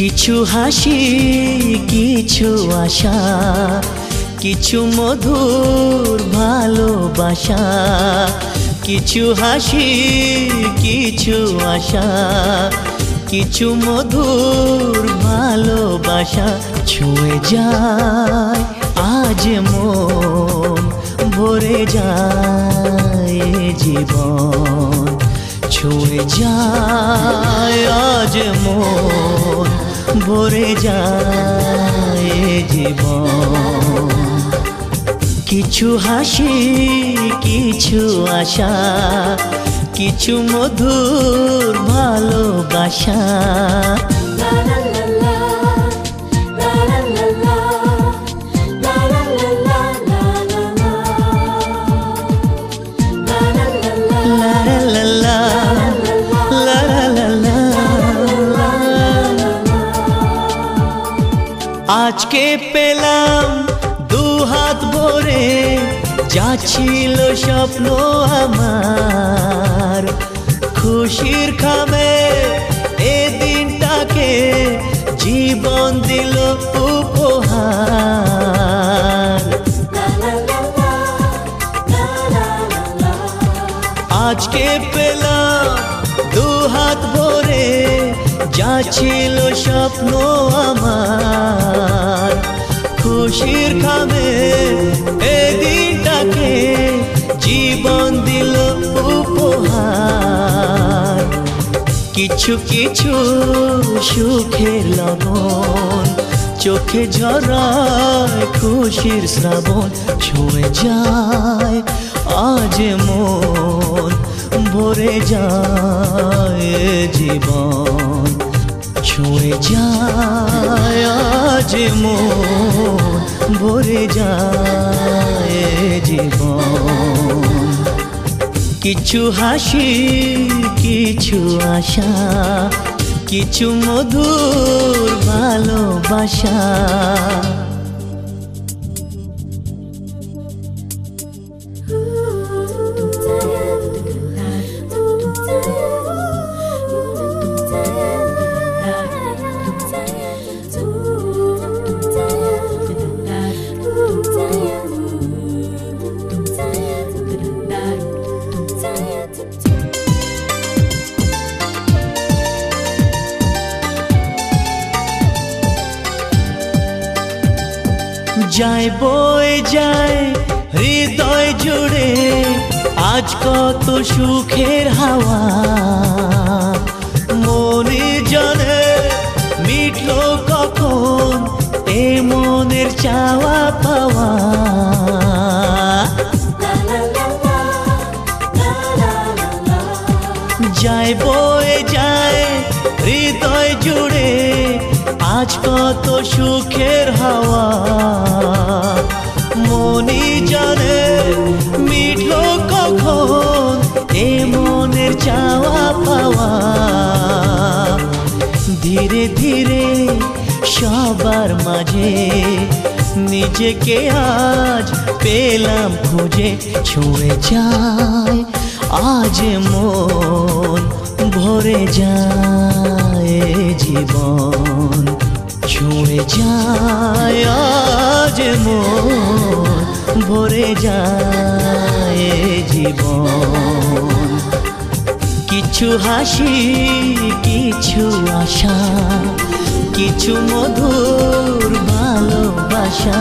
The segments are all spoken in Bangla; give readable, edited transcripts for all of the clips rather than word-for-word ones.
কিছু হাসি কিছু আশা কিছু মধুর ভালোবাসা কিছু হাসি কিছু আশা কিছু মধুর ভালোবাসা ছুঁয়ে যায় আজ মন ভরে যায় জীবন ছুঁয়ে যায় আজ মন ভরে যায় জীবন কিছু হাসি কিছু আশা কিছু মধুর ভালোবাসা আজকে পেলাম দু হাত ভরে যা ছিল স্বপ্ন আমার খুশির খামে এ দিনটাকে জীবন দিল উপহার আজকে পেলাম দু হাত ভরে যা ছিল স্বপ্ন আমার খুশির খামে এ দিনটাকে জীবন দিল উপহার কিছু কিছু সুখের লবণ চোখে ঝরায় খুশির শ্রাবণ ছুঁয়ে যায় আজ মন ভরে যায় জীবন ছুঁয়ে যায় আজ মন ভরে যায় জীবন কিছু হাসি কিছু আশা কিছু মধুর ভালোবাসা যায় বয়ে যায় হৃদয় জুড়ে আজ কত সুখের হাওয়া মনে জানে মিটলো কখন এ মনের চাওয়া পাওয়া যায় বয়ে যায় হৃদয় জুড়ে আজ কত সুখের হাওয়া মনি জানে মিটলো কখন এ মনের চাওয়া পাওয়া ধীরে ধীরে সবার মাঝে নিজেকে আজ পেলাম খুঁজে ছুঁয়ে যায় আজ মন ভরে যায় জীবন ছুঁয়ে যায় আজ মন ভরে যায় জীবন কিছু হাসি কিছু আশা কিছু মধুর ভালোবাসা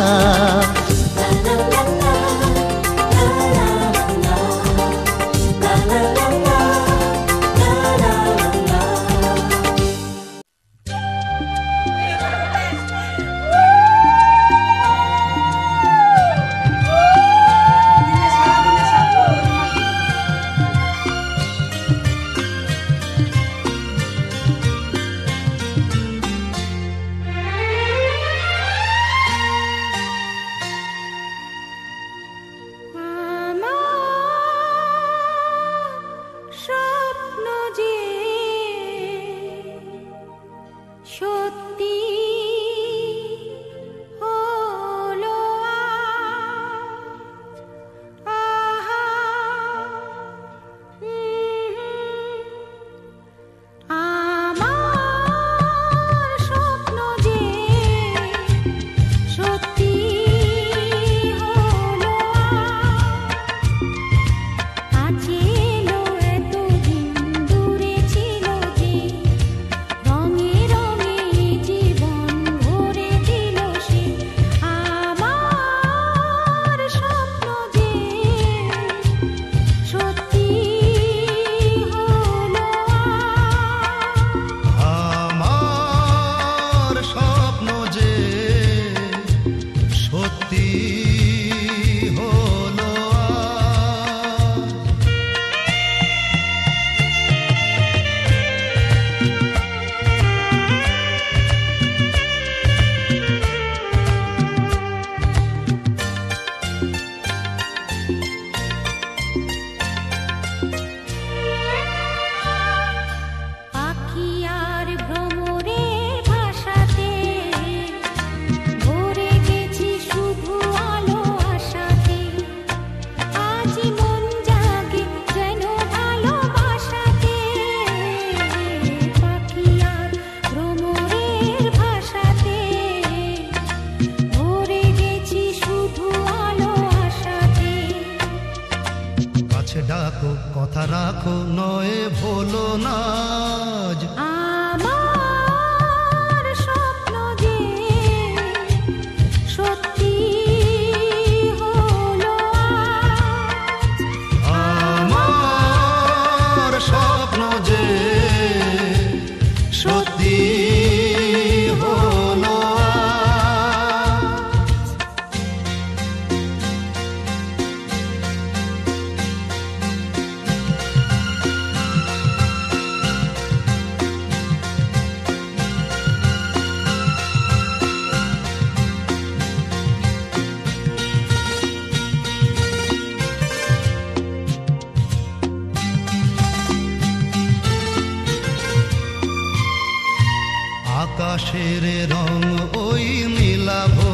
আকাশের রং ওই মিলাবো,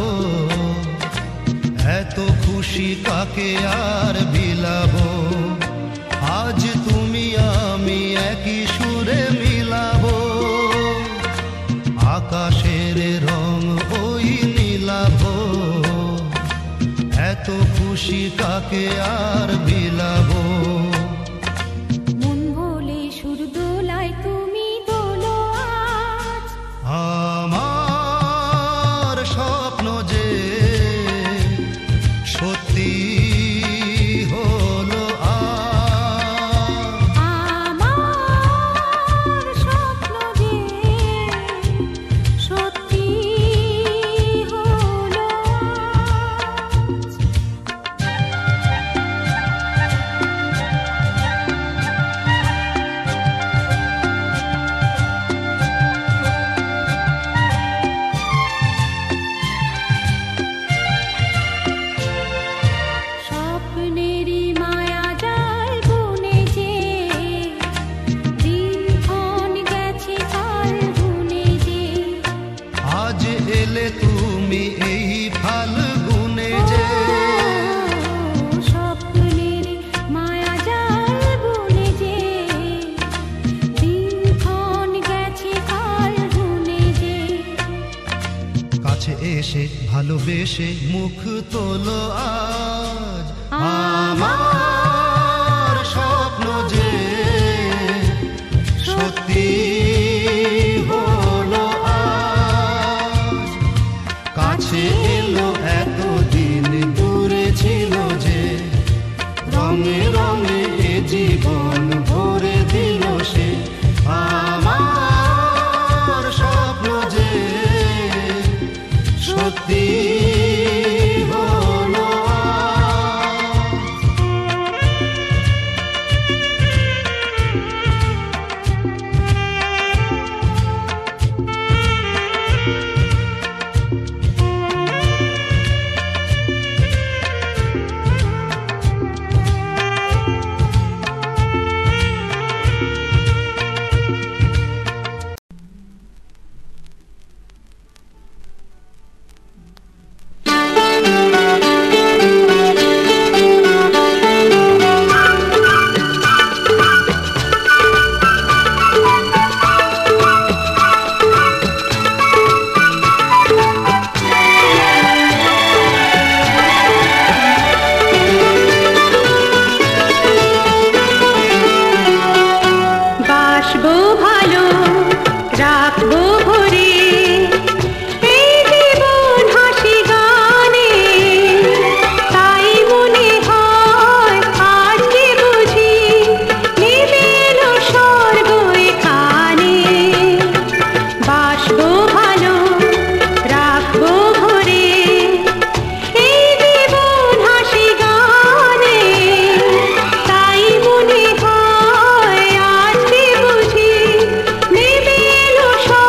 এত খুশি কাকে আর বিলাবো। আজ তুমি আমি একই সুরে মিলাবো, আকাশের রং ওই নীলাভো, এত খুশি কাকে আর বিলাবো। মন ভোলে সুর দোলায় তুমি দোলো আজ, আমার স্বপ্ন যে সত্যি হলো আজ, আমার স্বপ্ন যে সত্যি হলো আজ। স্বপ্নেরই মায়া জাল বুনে যে দিনক্ষণ গেছে কাল বুনে যে, আজ এলে তুমি এই ফাল্গুনে যে, স্বপ্নেরই মায়া জাল বুনে যে দিনক্ষণ গেছে কাল বুনে যে। কাছে এসে ভালোবেসে মুখ তোলো আজ, আমার স্বপ্ন যে সত্যি হলো আজ। কাছে এলো এতদিন দূরে ছিল যে, রঙে রঙে এ জীবন ভরে দিল সে। আমার স্বপ্ন যে সত্যি হলো আজ। বাসবো ভালো রাখবো ভরে এই জীবন হাসি গানে, তাই মনে হয় আজকে বুঝি নেমে এলো স্বর্গ এখানে। বাসবো ভালো রাখবো ভরে এই জীবন হাসি গানে, তাই মনে হয় আজকে বুঝি নেমে এলো স্বর্গ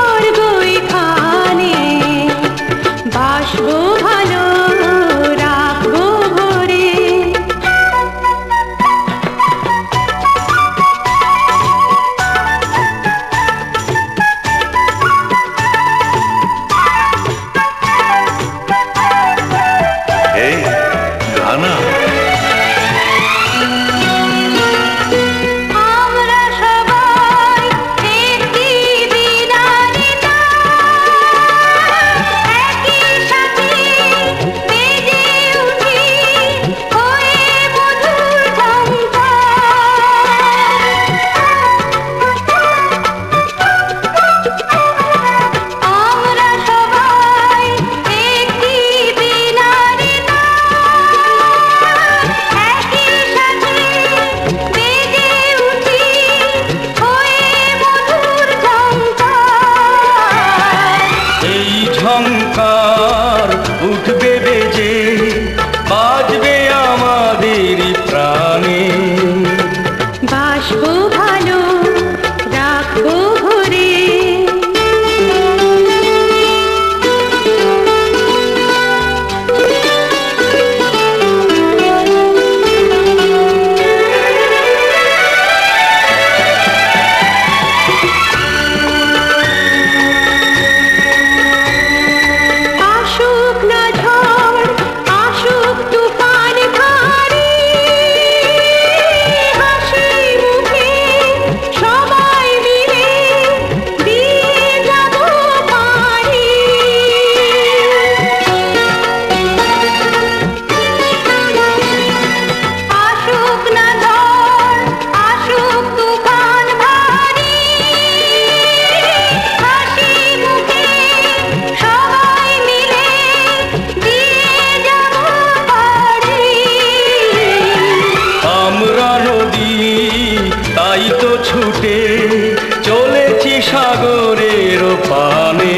পানে।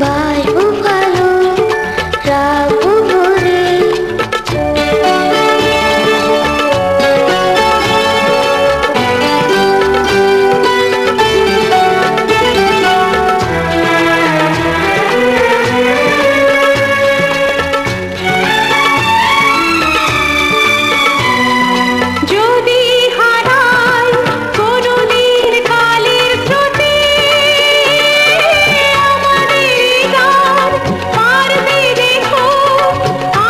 বাসবো ভালো রাখবো ভরে, যদি হারাই কোনদিন কালের স্রোতে, আমাদের গান পারবে দেখো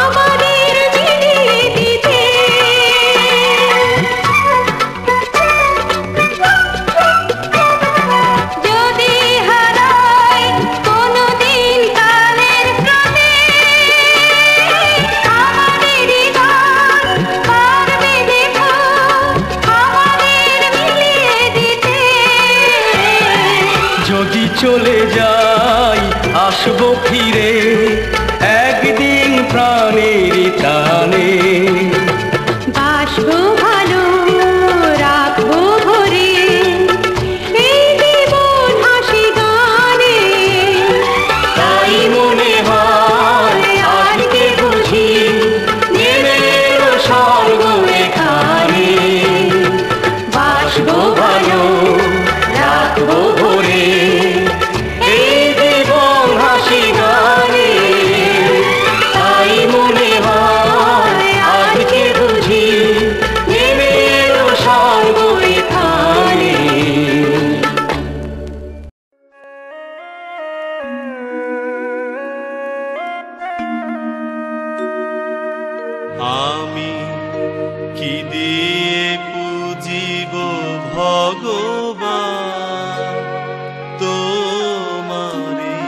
আমাদের মিলিয়ে দিতে। যদি হারাই কোনদিন কালের স্রোতে, আমাদের গান পারবে দেখো আমাদের মিলিয়ে দিতে। যদি চলে যাই আসবো ফিরে একদিন প্রাণের টানে। বাসবো ভালো রাখবো ভরে, এই জীবন হাসি গানে। তাই মনে হয় আজকে বুঝি নেমে এলো স্বর্গ এখানে। বাসবো ভালো রাখবো ভরে এই জীবন হাসি গানে। তাই মনে হয় আজকে বুঝি নেমে এলো স্বর্গ এখানে। আমি কি দিয়ে পুজিব ভগবান তোমারে,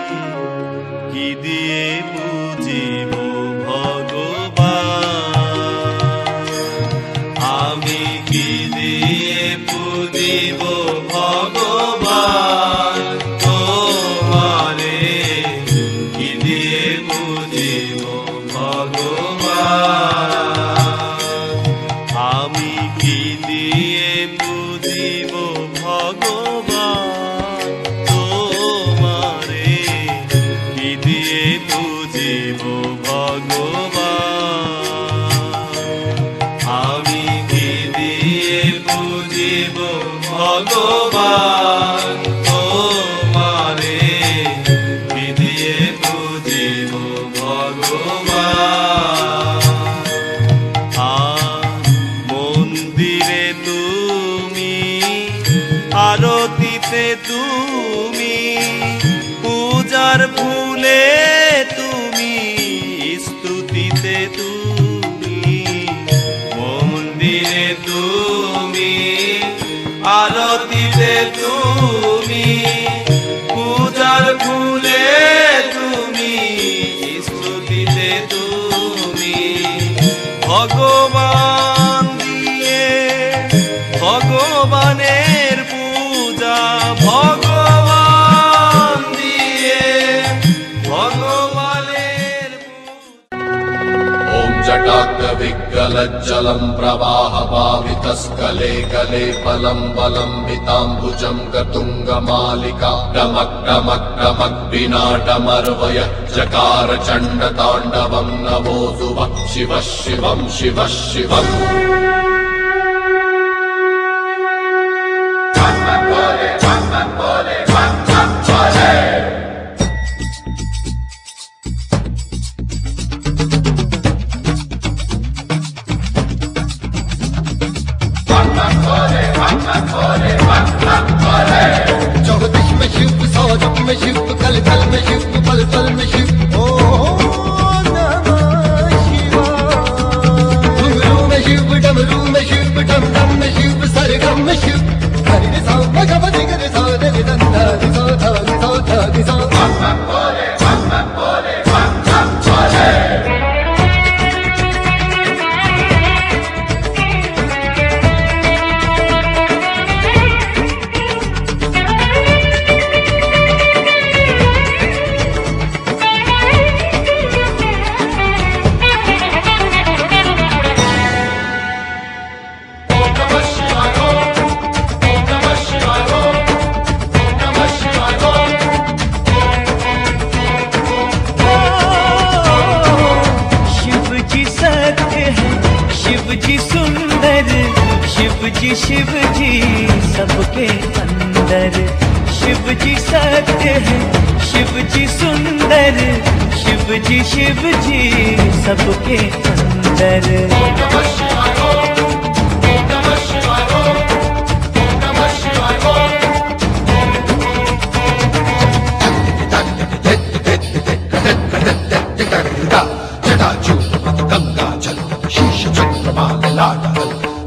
কি দিয়ে পুজিব ভগবান। আমি কি দিয়ে পুজিব ভগবান তোমারে, কি দিয়ে পুজিব ভগবান। আমি কি দিয়ে পুজিব ভগবান তোমারে, কি দিয়ে পুজিব ভগবান। আমি কি দিয়ে পুজিব ভগবান তোমারে, কি দিয়ে পুজিব ভগবান। মন্দিরে তুমি, আরতিতে তুমি, পূজার ফুলে তুমি, স্তুতিতে তুমি। মন্দিরে তুমি, আরতিতে তুমি, পূজার ফুলে তুমি, স্তুতিতে তুমি। ভগবান দিয়ে ভগবানের পূজা, ভগবান দিয়ে ভগবানের ॐ जटाक्तविग्गलज्जलं प्रवाहपावितस्कले कले फलं बलम्बिताम्बुजं गतुङ्गमालिका डमक् डमक् डमक् विनाटमर्वय चकार चण्डताण्डवं नभोऽसुव शिवः शिवं शिवः शिवम्। चौदिश में शिव, सौरभ में शिव, कल कल में शिव, पल पल में शिव। ओम नमः शिवाय। घुंघरू में शिव, डम जी सत्य है, शिव जी सुंदर, शिव जी सबके अंदर। गंगा जल शीश चंद्रमाल लाटा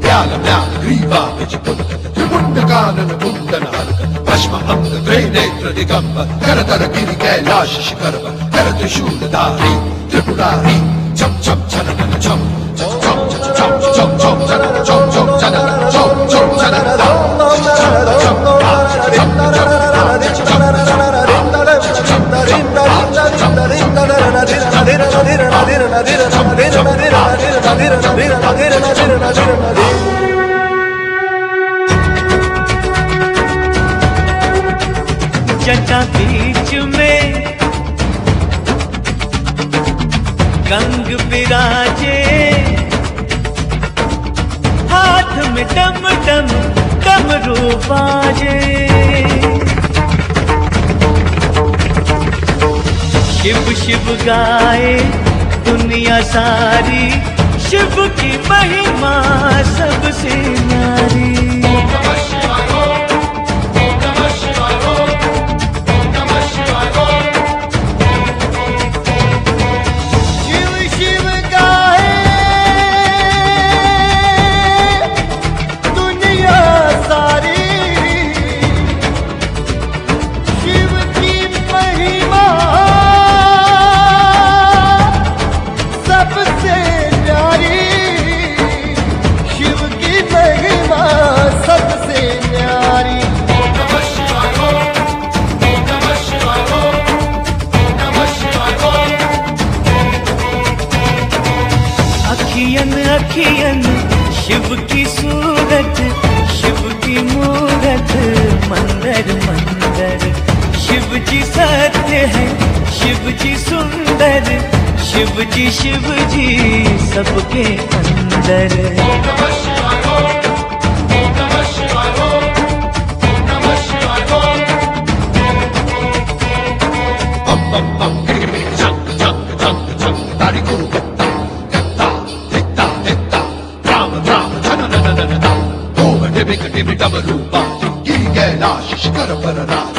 व्याल व्याल ग्रीवा विजपुल त्रिपुंड कानन कुंडन हरक भस्म अंग त्रिनेत्र दिगंबर करतर गिरि कैलाश शिखर कर त्रिशूलधारी त्रिपुरारी छम छम छनन छम छम छम छम छम छम छनन छम छम छनन छम छम छनन जटा बीच में गंग विराजे, हाथ में डम डम डमरू बाजे। शिव शिव गाए दुनिया सारी, शिव की महिमा सबसे न्यारी। अखियन शिव की सूरत, शिव की मूरत मंदर मंदर। शिव जी सत्य है, शिव जी सुंदर, शिव जी सबके अंदर। शिखर पर राज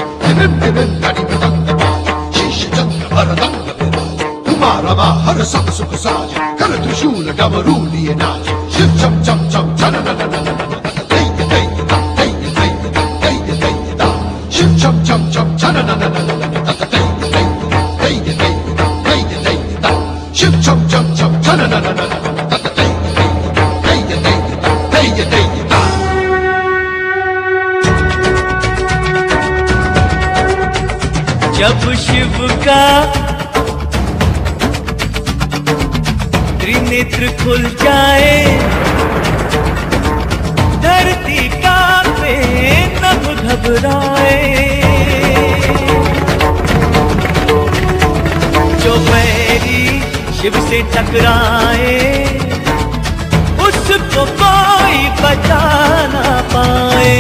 शीश चंद्र भरदंग कुमार रमा हर सब सुख साज कर त्रिशूल डमरू लिए नाच शिव चम चम चम छन शिव चम चम चम छन शिव चम चम चम छन जब शिव का त्रिनेत्र खुल जाए, धरती कांपे नभ घबराए। जो बैरी शिव से टकराए, उसको कोई बचा ना पाए।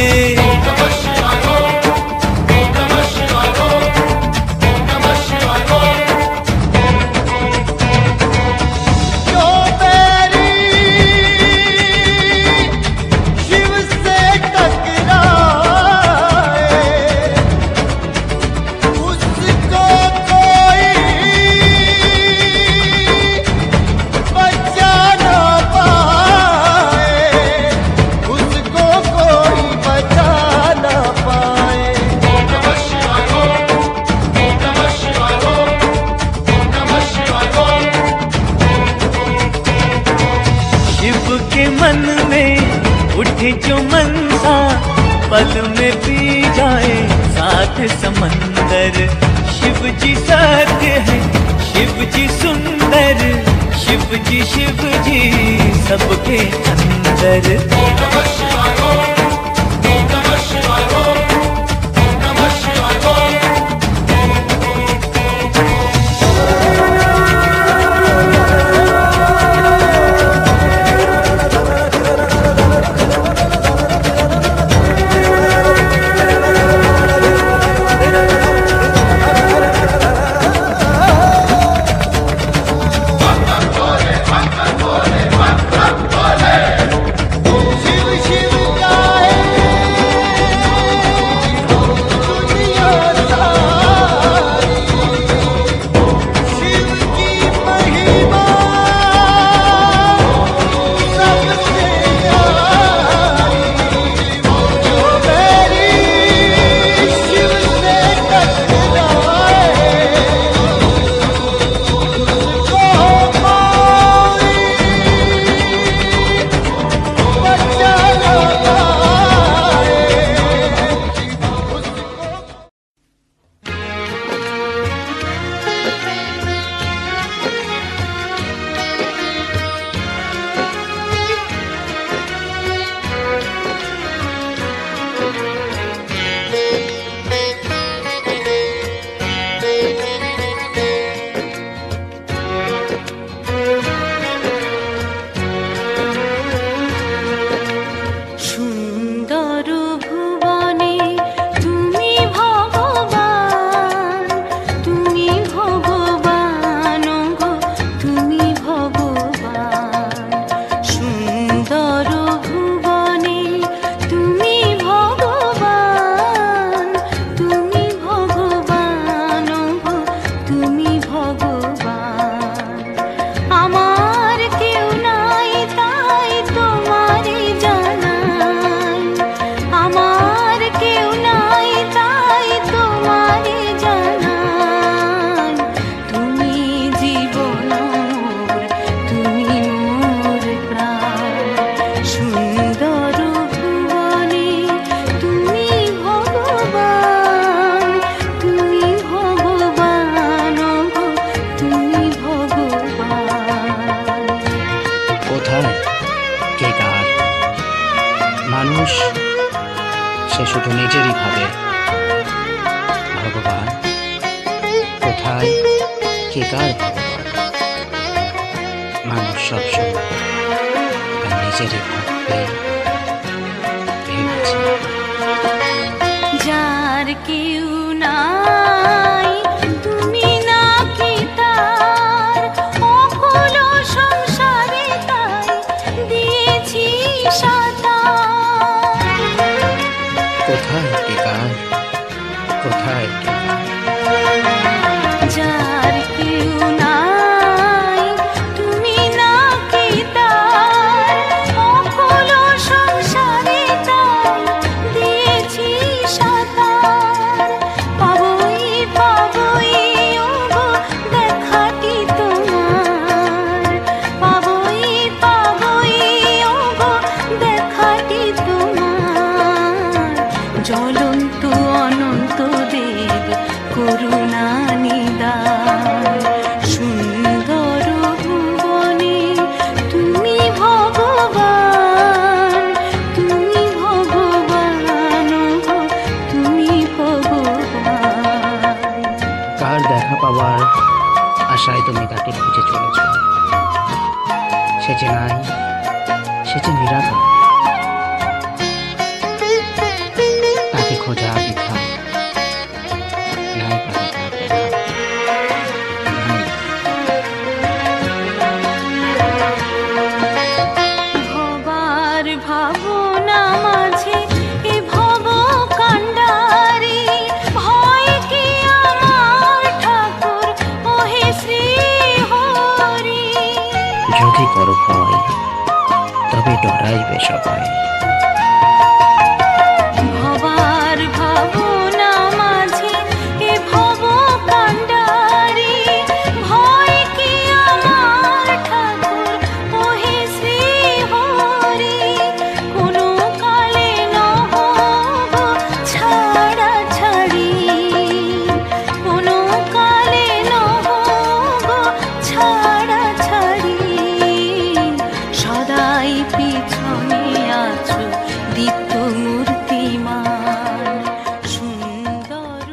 जो मनसा पल में पी जाए साथ समंदर। शिव जी सत्य है, शिव जी सुंदर, शिव जी सबके अंदर। কোথায় কে কার ভগবান? মানুষ সবসময় তার নিজেরই ভাববে ভেবেছে। যার কেউ নাই তুমি নাকি তার অকুল সংসারে তাই দিয়েছি সাঁতার। কোথায় কে কার? কোথায় কে কার? যার কেউ নাই তুমি নাকি তার অকুল সংসারে তাই দিয়েছি সাঁতার। পাবই পাবই ওগো দেখাটি তোমার, পাবই পাবই ওগো দেখাটি তোমার। জ্বলন্ত অনন্ত দেব করুণা নিদান, সুন্দর ভুবনে তুমি ভগবান, তুমি ভগবান ওগো তুমি ভগবান। কার দেখা পাওয়ার আশায় তুমি তাকে খুঁজে চলেছ? সে যে নাই, সে যে নিরাকার, তাকে খোঁজা বৃথা। নাই পাবে তার দেখা, নাই। ভবার ভাবনা মাঝে এ ভব কান্ডারি, ভয় কি আমার ঠাকুর ওহে শ্রী হরি। যদি করো ভয় তবে ডরাইবে সবাই। ভবার ভাবনা মাঝে এ ভব কান্ডারি, ভয় কি আমার ঠাকুর ওহে শ্রী হরি। কোনো কালে নহব ছাড়া ছাড়ি, কোনো কালে নহব ছাড়া ছাড়ি। সদাই পিছনে আছো দীপ্ত মূর্তিমান, সুন্দর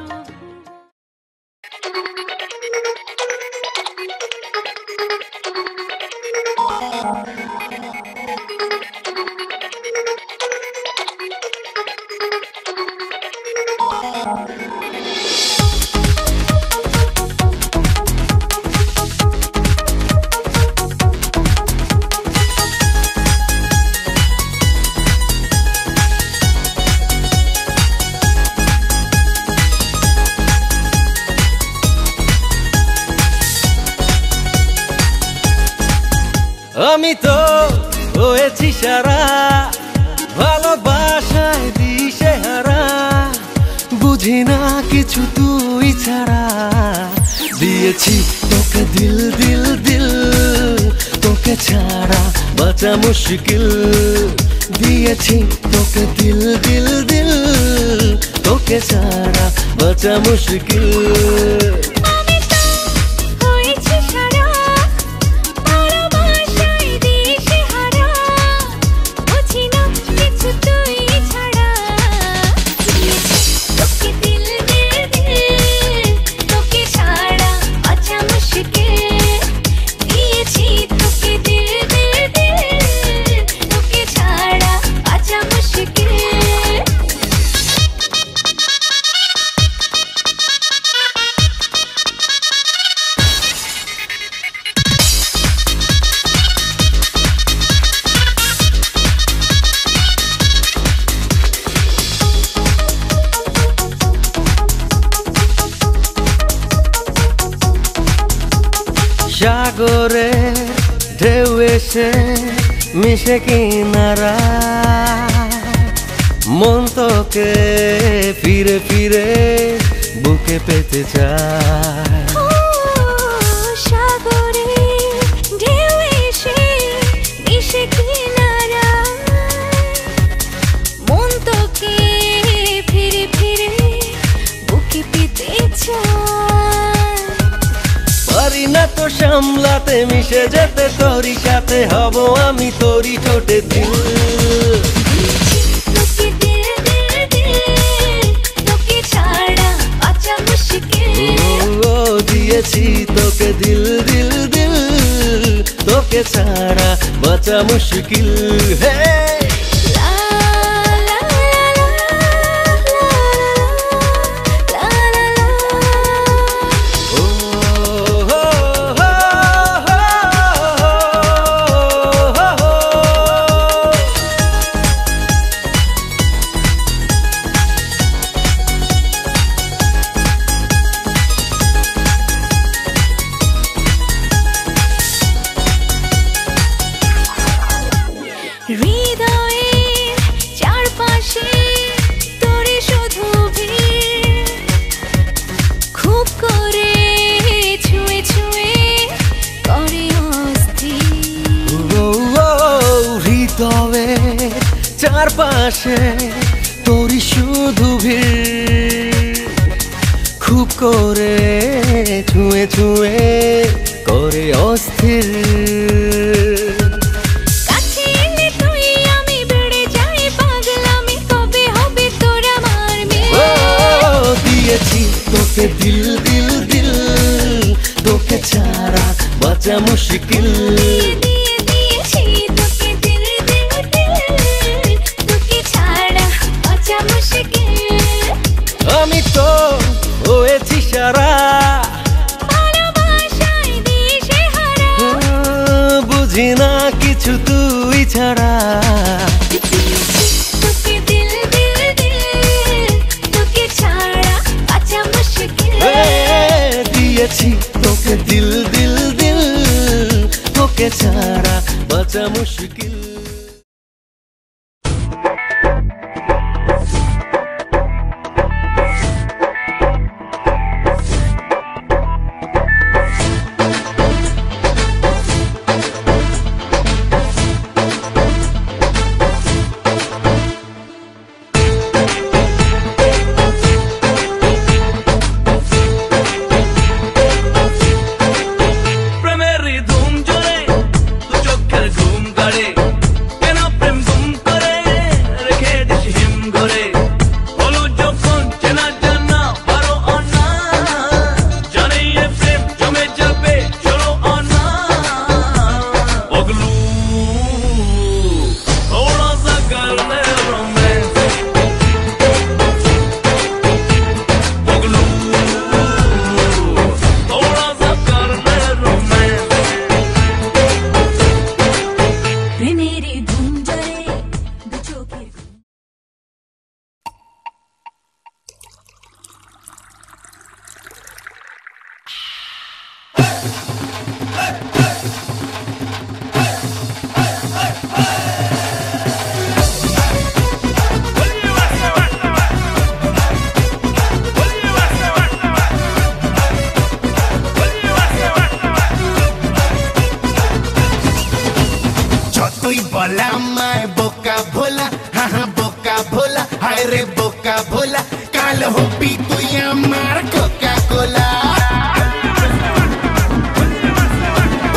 আমি তো হয়েছি সারা, ভালোবাসায় দিশে হারা, বুঝি না কিছু তুই ছাড়া। দিয়েছি তোকে দিল দিল দিল, তোকে ছাড়া বাঁচা মুশকিল। দিয়েছি তোকে দিল দিল দিল, তোকে ছাড়া বাঁচা মুশকিল। আমি তো হয়েছি সারা, ভালোবাসায় দিশে হারা, বুঝি না কিছু তুই ছাড়া। দিয়েছি তোকে দিল দিল দিল, তোকে ছাড়া বাঁচা মুশকিল। দিয়েছি তোকে দিল দিল দিল, তোকে ছাড়া বাঁচা মুশকিল। সাগরে ঢেউ এসে মিশে কিনারা, মন তোকে ফিরে ফিরে বুকে পেতে চায়। সাগরে ঢেউ এসে মিশে কিনারায়, মন তোকে ফিরে ফিরে বুকে পেতে চায়। পারি না তো সামলাতে, মিশে যেতে তোরই সাথে, হব আমি তোরই ঠোঁটে দিল। তোকে দিল দিল দিল, তোকে ছাড়া বাঁচা মুশকিল। দিয়েছি তোকে দিল দিল দিল, তোকে ছাড়া বাঁচা মুশকিল। হে হৃদয়ের চারপাশে তোরে শুধু ভিড়, খুব করে ছুঁয়ে ছুঁয়ে করে অস্থির। হৃদয়ের চারপাশে তোরই শুধু ভিড়, খুব করে ছুঁয়ে ছুঁয়ে করে অস্থির। তোকে দিল দিল দিল, তোকে ছাড়া বাঁচা মুশকিল। দিয়েছি তোকে দিল দিল দিল, তোকে ছাড়া বাঁচা মুশকিল। আমি তো হয়েছি সারা, ভালোবাসায় দিশেহারা, বুঝি না কিছু তুই ছাড়া। তোকে দিল দিল দিল, তোকে ছাড়া বাঁচা মুশকিল। দিয়েছি তোকে দিল দিল দিল, তোকে ছাড়া বাঁচা মুশকিল। बोला मैं बोका भोला, हाँ हाँ बोका भोला, हाय रे बोका भोला, काल हो पी तू या मार कोका कोला।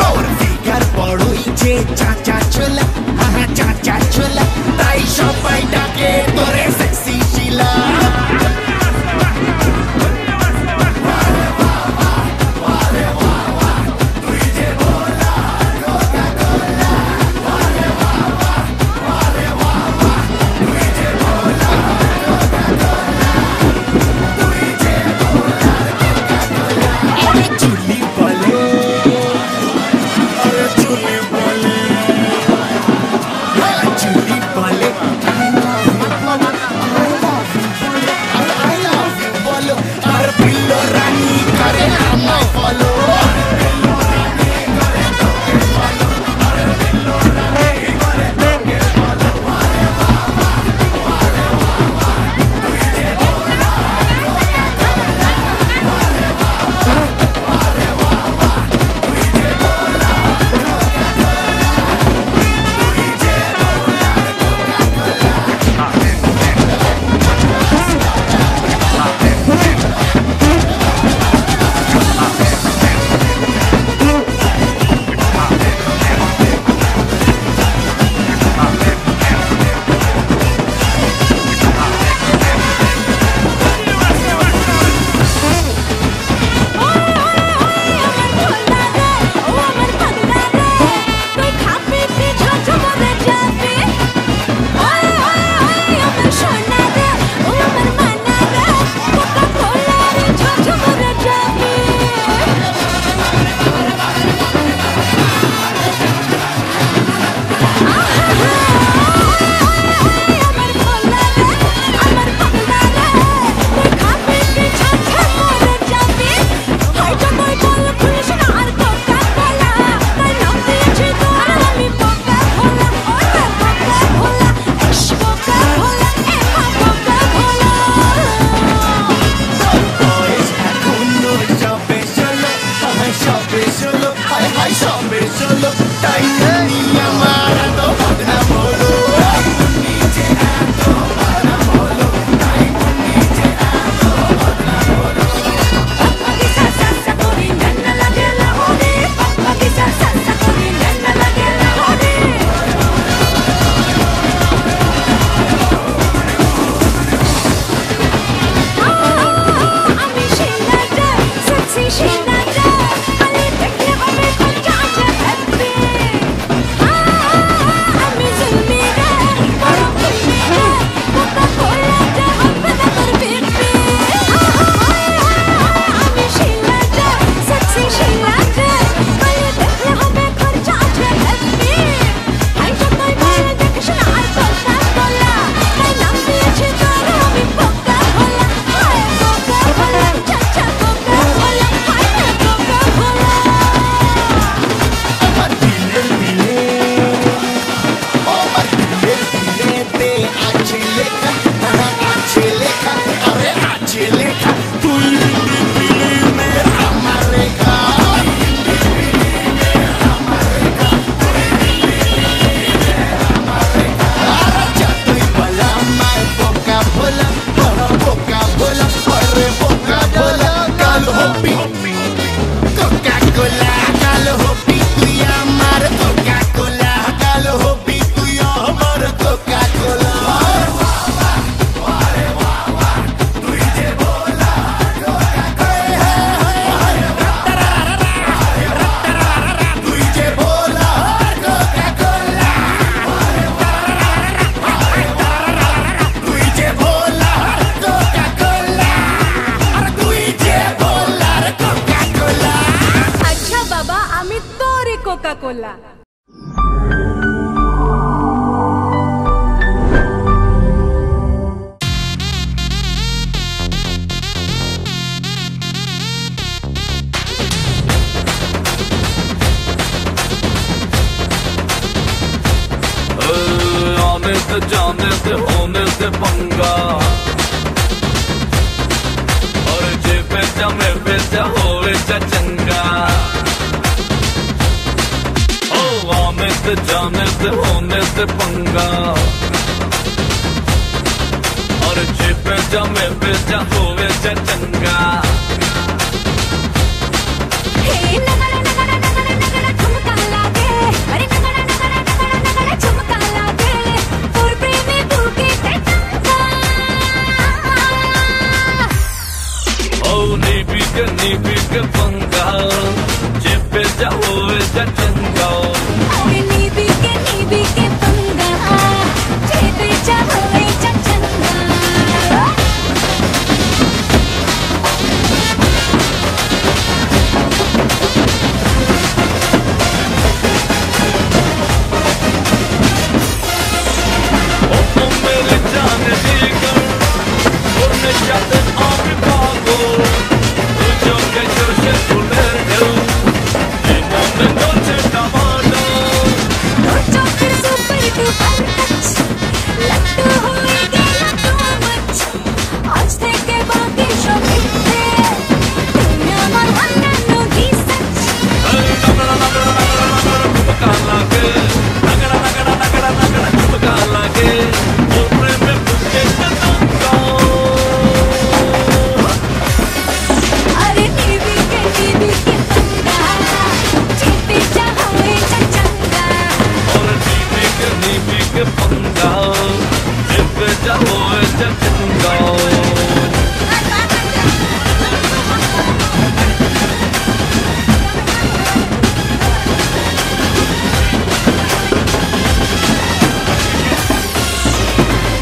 তোর ফিগার বড়ই যে চাচা ছোলা, हाँ हाँ চাচা ছোলা, তাই সবাই ডাকে তোরে সেক্সি শিলা। চলো তাই তুমি আমার তো বদনাম হলো নিচে এত বদনাম হলো তাই নিচে এত বদনাম হলো पापा की सासा कोरी नन्ना लगेला होने पापा की सासा कोरी नन्ना लगेला होने আমি শিলাটা সেক্সি শিলাটা আরে দেখলে হবে কঞ্চাটা হ্যাপি আমি জুলমিরা বড় ফুলমিরা কোকা কোলাটা হবে না তোর পেটে আমি শিলাটা সেক্সি শিলাটা আরে দেখলে হবে কঞ্চাটা হ্যাপি আই যতই বলে দেখিস না আর কথা বলা তাই নাম দিয়েছি তোর আমি পোকা ভোলা হায় পোকা ভোলা চাচা পোকা ভোলা হায় পোকা ভোলা আমার দিলের দিলে আমার দিলের দিলেতে আছে লেখা আরে আছে লেখা তুই দিলি মেরা আমার রেখা তুই বলা আমার বোকা ভোলা বোকা ভোলা আরে বোকা ভোলা কাল হবি কোকা কোলা কাল হবি তুই আমার কোকা কোলা কাল হবি তুই আমার কোকা কোলা তুই যে ভোলা কোকা কোলা তুই যে ভোলা কোকা কোলা আর তুই যে ভোলার কোকা কোলা আচ্ছা বাবা আমি তোরে কোকা কোলা आने से जाने से होने से पंगा और जे बेचा में बेचा होवे चा चंगा ओ आने से जाने से होने से पंगा और जे बेचा में बेचा होवे चा चंगा हे नगड़ा नगड़ा नगड़ा नगड़ा झुमका लागे अरे नगड़ा नगड़ा नगड़ा नगड़ा झुमका लागे তোর প্রেমে বুকেতে টাকা ओ नीबी के पंगा जे बेचा होवे चा चंगा अरे नीबी के पंगा जेते चाहे चचंगा ओ मेरे जाने दीगर और नशाते आमी पागो तुझो के जोशे तुले दिल ये मोने dolce टमाटो तो फिर सुपर डुपर टच लट्टू होए गेला टू मच आज থেকে বাকি সব মিথ্যে তুমি আমার অন্যান্য কি সচ झुमका लागे नगड़ा नगड़ा नगड़ा नगड़ा झुमका लागे और प्रेम में बुके तंगा अरे नीबी के पंगा जेते चाहे चचंगा और नीबी के पंगा जे बेचा होवे चा चंगा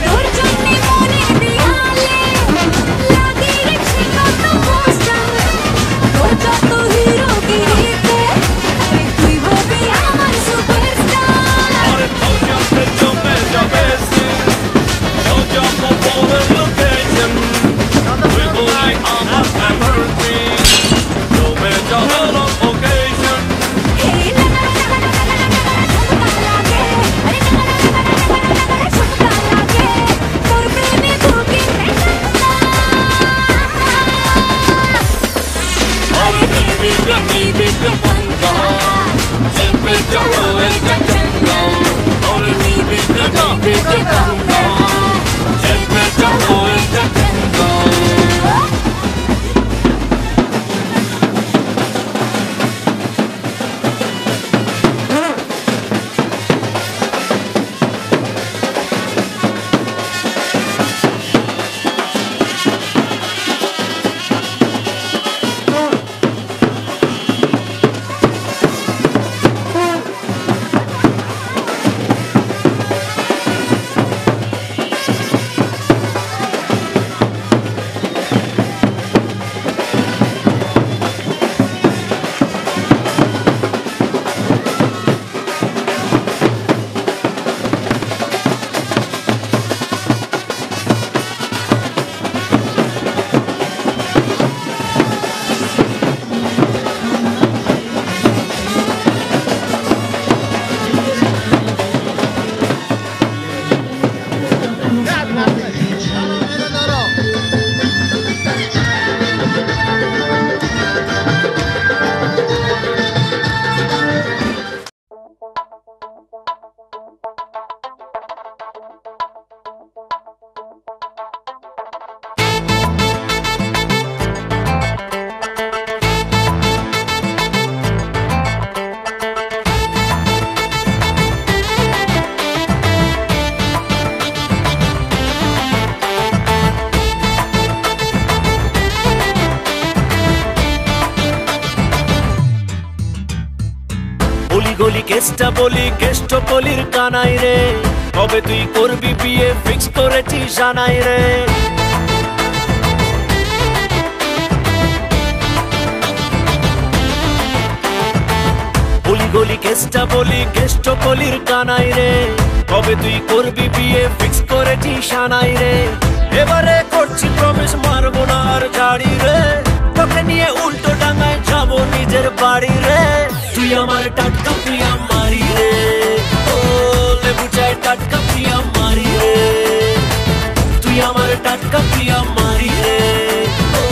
তোর জন্য মনে দিয়ালে লাগি রেখে কত পোস্টার তোর যত হিরোগিরিতে আরে তুই হবি আমার সুপারস্টার और तो क्या पे जो मैं जावे से जो जो को बोले location we only on a emergency जो मैं जावे लोकेशन हे नगड़ा नगड़ा नगड़ा नगड़ा झुमका लागे अरे नगड़ा नगड़ा नगड़ा नगड़ा झुमका लागे তোর প্রেমে বুকেতে টাকা और नीबी के पंगा जे पे গলি কেসটা বলি কেষ্ট বলির কানাই রে কবে তুই করবি বিয়ে ফিক্স করেছিস জানাই রে গলি গলি কেসটা বলি কেষ্ট বলির কানাই রে কবে তুই করবি বিয়ে ফিক্স করেছিস জানাই রে এবারে করছি প্রমিস মারবো না আর গাড়ি রে তোকে নিয়ে উল্টো ডাঙায় যাবো নিজের বাড়ি রে তুই আমার টাটকা প্রিয়া মারি রে ও লেবু চায় টাটকা প্রিয়া মারি রে তুই আমার টাটকা প্রিয়া মারি রে ও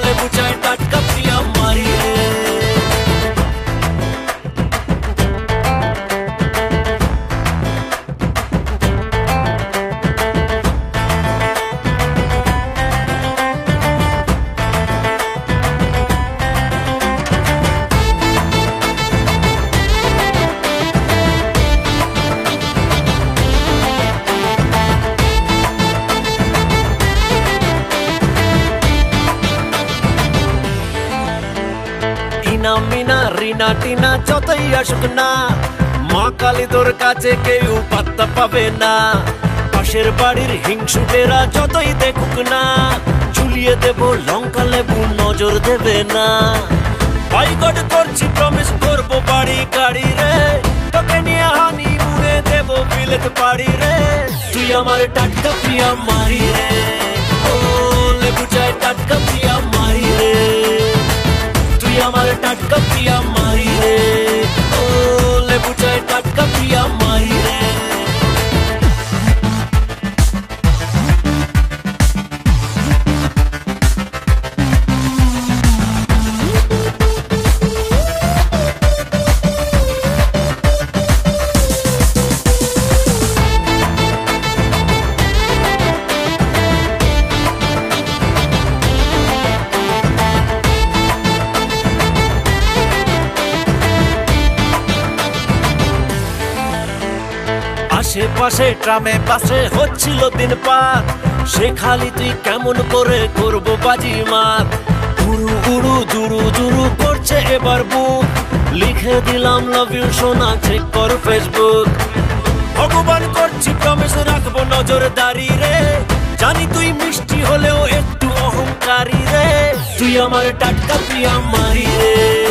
লেবু চায় টাটকা প্রিয়া মারি রে মিনা রিনা টিনা যতই আসুক না মা কালী তোর কাছে কেউ পাত্তা পাবে না পাশের বাড়ির হিংসুটেরা যতই দেখুক না ঝুলিয়ে দেব লঙ্কা লেবু নজর দেবে না বাইকট করছি প্রমিস করবো বাড়ি গাড়ি রে তোকে নিয়ে হানি মুড়ে দেব বিলেত পাড়ি রে তুই আমার টাটকা প্রিয়া মারি রে ও লেবু চায় টাটকা প্রিয়া মারি রে আমার টাটকা প্রিয়া মারি রে ও লেবু চায় টাটকা প্রিয়া মারি রে আশেপাশে ট্রামে পাশে হচ্ছিল দিন পার সে খালি তুই কেমন করে করবো বাজি মাত উড়ু উড়ু জুরু জুরু করছে এবার বুক লিখে দিলাম লাভ ইউ সোনা চেক কর ফেসবুক ভগবান করছি প্রমিস রাখবো নজরদারি রে জানি তুই মিষ্টি হলেও একটু অহংকারী রে তুই আমার টাটকা প্রিয়া মারি রে